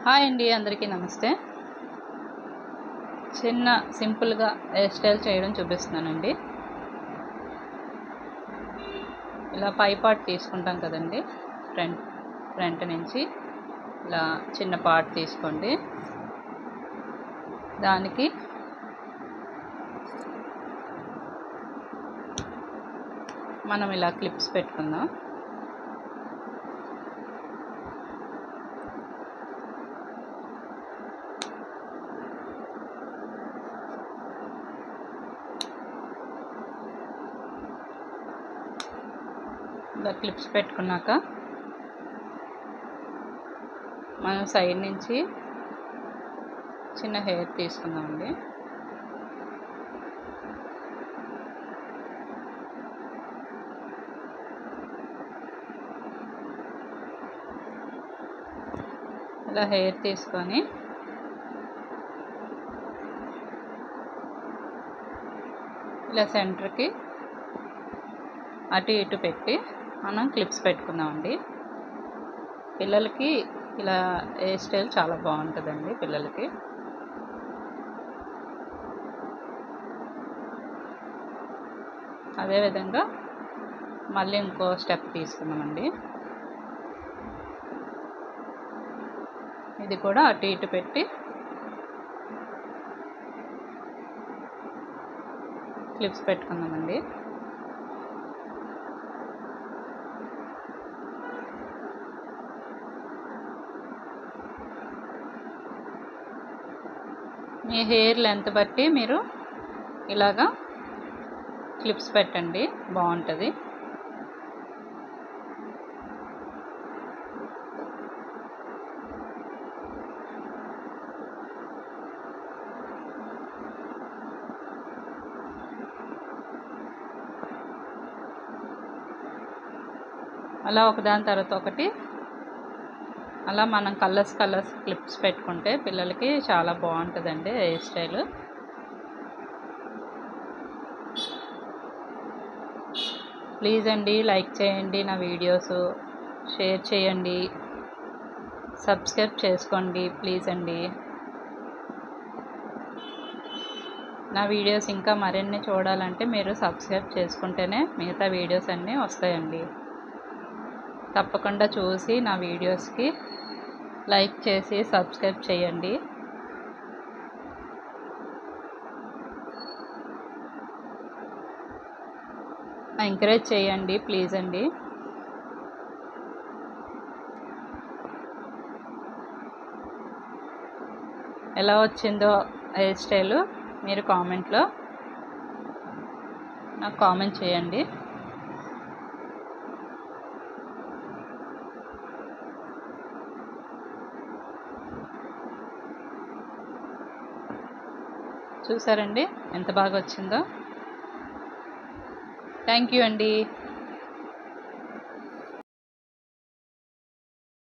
Hi అండి, అందరికీ నమస్తే. చిన్న సింపుల్గా హెయిర్ స్టైల్ చేయడం చూపిస్తున్నానండి. ఇలా పై పార్ట్ తీసుకుంటాం కదండి, ఫ్రంట్ నుంచి ఇలా చిన్న పార్ట్ తీసుకోండి. దానికి మనం ఇలా క్లిప్స్ పెట్టుకుందాం. ఇలా క్లిప్స్ పెట్టుకున్నాక మనం సైడ్ నుంచి చిన్న హెయిర్ తీసుకుందామండి. ఇలా హెయిర్ తీసుకొని ఇలా సెంటర్కి అటు ఇటు పెట్టి మనం క్లిప్స్ పెట్టుకుందామండి. పిల్లలకి ఇలా హెయిర్ స్టైల్ చాలా బాగుంటుందండి. పిల్లలకి అదేవిధంగా మళ్ళీ ఇంకో స్టెప్ తీసుకుందామండి. ఇది కూడా అటు ఇటు పెట్టి క్లిప్స్ పెట్టుకుందామండి. మీ హెయిర్ లెంత్ బట్టి మీరు ఇలాగా క్లిప్స్ పెట్టండి, బాగుంటుంది. అలా ఒకదాని తర్వాత ఒకటి అలా మనం కలర్స్ క్లిప్స్ పెట్టుకుంటే పిల్లలకి చాలా బాగుంటుందండి హెయిర్ స్టైల్. ప్లీజ్ అండి, లైక్ చేయండి, నా వీడియోస్ షేర్ చేయండి, సబ్స్క్రైబ్ చేసుకోండి ప్లీజ్ అండి. నా వీడియోస్ ఇంకా మరిన్ని చూడాలంటే మీరు సబ్స్క్రైబ్ చేసుకుంటేనే మిగతా వీడియోస్ అన్నీ వస్తాయండి. తప్పకుండా చూసి నా వీడియోస్కి లైక్ చేసి సబ్స్క్రైబ్ చేయండి. ఎంకరేజ్ చేయండి ప్లీజ్ అండి. ఎలా వచ్చిందో హెయిర్ స్టైల్ మీరు కామెంట్లో నాకు కామెంట్ చేయండి. చూసారండి ఎంత బాగా వచ్చిందో. థ్యాంక్ యూ అండి.